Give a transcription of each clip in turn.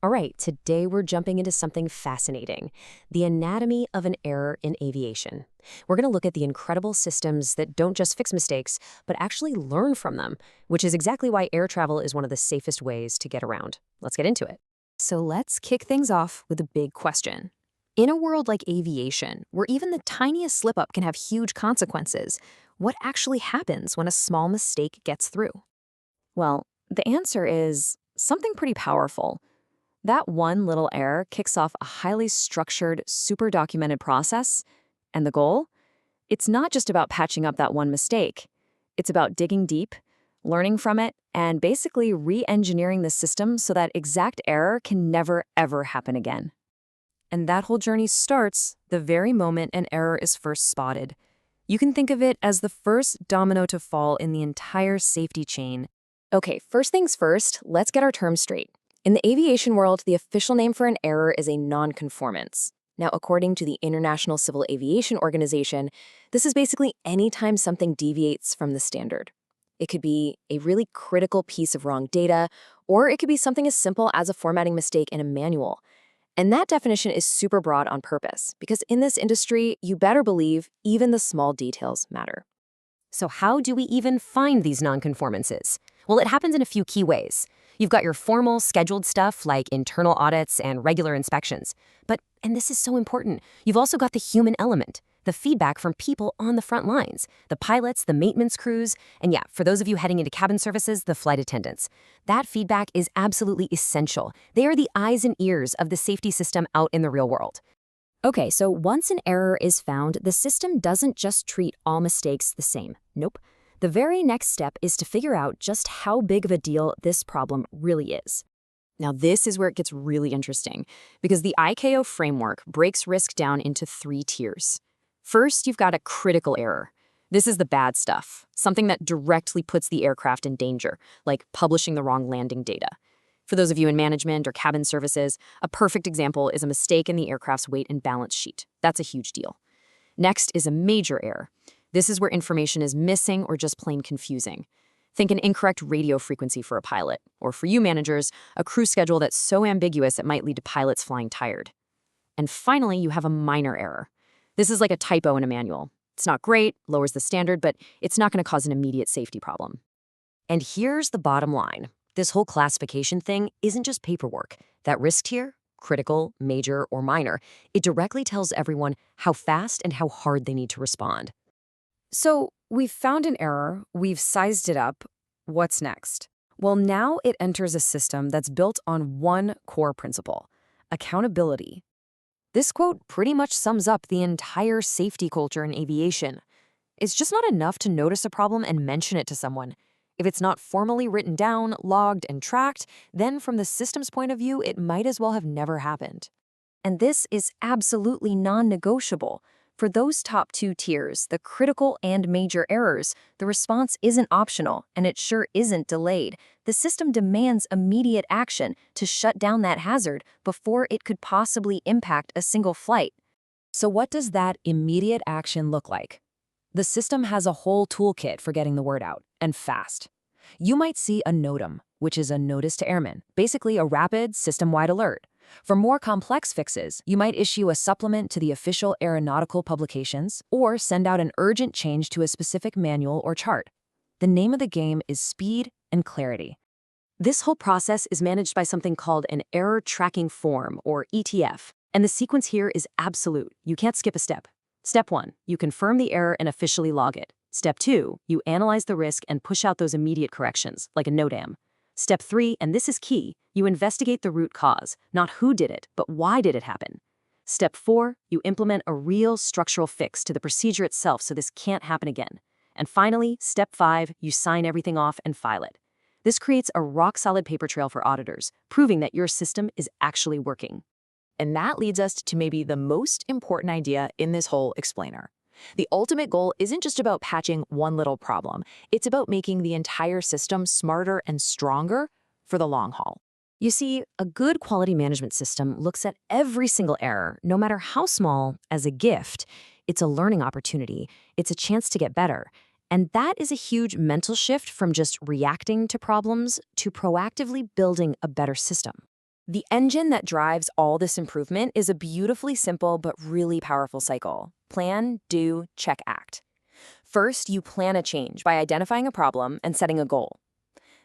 All right, today we're jumping into something fascinating, the anatomy of an error in aviation. We're going to look at the incredible systems that don't just fix mistakes, but actually learn from them, which is exactly why air travel is one of the safest ways to get around. Let's get into it. So let's kick things off with a big question. In a world like aviation, where even the tiniest slip-up can have huge consequences, what actually happens when a small mistake gets through? Well, the answer is something pretty powerful. That one little error kicks off a highly structured, super documented process. And the goal? It's not just about patching up that one mistake. It's about digging deep, learning from it, and basically re-engineering the system so that exact error can never, ever happen again. And that whole journey starts the very moment an error is first spotted. You can think of it as the first domino to fall in the entire safety chain. Okay, first things first, let's get our terms straight. In the aviation world, the official name for an error is a nonconformance. Now, according to the International Civil Aviation Organization, this is basically any time something deviates from the standard. It could be a really critical piece of wrong data, or it could be something as simple as a formatting mistake in a manual. And that definition is super broad on purpose, because in this industry, you better believe even the small details matter. So how do we even find these nonconformances? Well, it happens in a few key ways. You've got your formal, scheduled stuff like internal audits and regular inspections. But, and this is so important, you've also got the human element, the feedback from people on the front lines, the pilots, the maintenance crews, and yeah, for those of you heading into cabin services, the flight attendants. That feedback is absolutely essential. They are the eyes and ears of the safety system out in the real world. Okay, so once an error is found, the system doesn't just treat all mistakes the same. Nope. The very next step is to figure out just how big of a deal this problem really is. Now, this is where it gets really interesting, because the ICAO framework breaks risk down into 3 tiers. First, you've got a critical error. This is the bad stuff, something that directly puts the aircraft in danger, like publishing the wrong landing data. For those of you in management or cabin services, a perfect example is a mistake in the aircraft's weight and balance sheet. That's a huge deal. Next is a major error. This is where information is missing or just plain confusing. Think an incorrect radio frequency for a pilot, or for you managers, a crew schedule that's so ambiguous it might lead to pilots flying tired. And finally, you have a minor error. This is like a typo in a manual. It's not great, lowers the standard, but it's not going to cause an immediate safety problem. And here's the bottom line. This whole classification thing isn't just paperwork. That risk tier, critical, major, or minor, it directly tells everyone how fast and how hard they need to respond. So we've found an error, we've sized it up. What's next? Well, now it enters a system that's built on one core principle: accountability. This quote pretty much sums up the entire safety culture in aviation. It's just not enough to notice a problem and mention it to someone. If it's not formally written down, logged, and tracked, then from the system's point of view, it might as well have never happened. And this is absolutely non-negotiable. For those top 2 tiers, the critical and major errors, the response isn't optional, and it sure isn't delayed. The system demands immediate action to shut down that hazard before it could possibly impact a single flight. So what does that immediate action look like? The system has a whole toolkit for getting the word out, and fast. You might see a NOTAM, which is a notice to airmen, basically a rapid, system-wide alert. For more complex fixes, you might issue a supplement to the official aeronautical publications or send out an urgent change to a specific manual or chart. The name of the game is speed and clarity. This whole process is managed by something called an error tracking form, or ETF, and the sequence here is absolute. You can't skip a step. Step 1, you confirm the error and officially log it. Step 2, you analyze the risk and push out those immediate corrections, like a NOTAM. Step 3, and this is key, you investigate the root cause, not who did it, but why did it happen. Step 4, you implement a real structural fix to the procedure itself so this can't happen again. And finally, Step 5, you sign everything off and file it. This creates a rock-solid paper trail for auditors, proving that your system is actually working. And that leads us to maybe the most important idea in this whole explainer. The ultimate goal isn't just about patching one little problem. It's about making the entire system smarter and stronger for the long haul. You see, a good quality management system looks at every single error, no matter how small, as a gift. It's a learning opportunity. It's a chance to get better. And that is a huge mental shift from just reacting to problems to proactively building a better system. The engine that drives all this improvement is a beautifully simple but really powerful cycle. Plan, do, check, act. First, you plan a change by identifying a problem and setting a goal.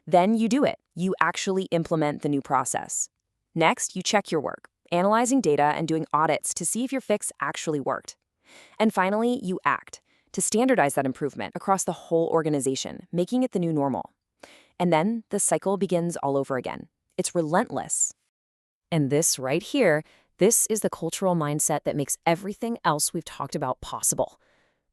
Then you do it. You actually implement the new process. Next, you check your work, analyzing data and doing audits to see if your fix actually worked. And finally, you act to standardize that improvement across the whole organization, making it the new normal. And then the cycle begins all over again. It's relentless. And this right here, this is the cultural mindset that makes everything else we've talked about possible.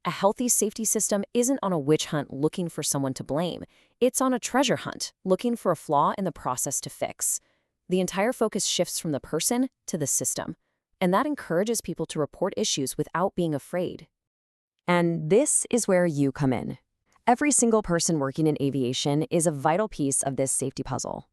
A healthy safety system isn't on a witch hunt looking for someone to blame. It's on a treasure hunt, looking for a flaw in the process to fix. The entire focus shifts from the person to the system, and that encourages people to report issues without being afraid. And this is where you come in. Every single person working in aviation is a vital piece of this safety puzzle,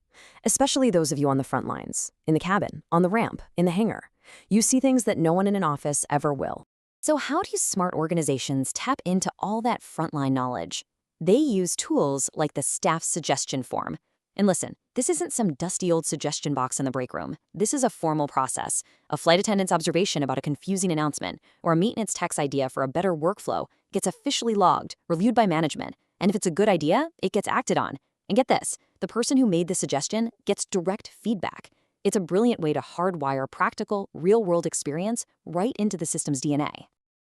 especially those of you on the front lines, in the cabin, on the ramp, in the hangar. You see things that no one in an office ever will. So how do smart organizations tap into all that frontline knowledge? They use tools like the staff suggestion form. And listen, this isn't some dusty old suggestion box in the break room. This is a formal process. A flight attendant's observation about a confusing announcement or a maintenance tech's idea for a better workflow gets officially logged, reviewed by management. And if it's a good idea, it gets acted on. And get this, the person who made the suggestion gets direct feedback. It's a brilliant way to hardwire practical, real-world experience right into the system's DNA.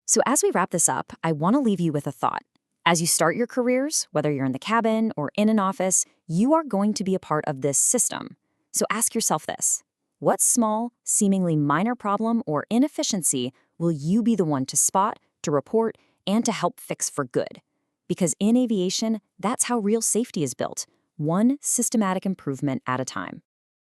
So as we wrap this up, I want to leave you with a thought. As you start your careers, whether you're in the cabin or in an office, you are going to be a part of this system. So ask yourself this: what small, seemingly minor problem or inefficiency will you be the one to spot, to report, and to help fix for good? Because in aviation, that's how real safety is built, one systematic improvement at a time.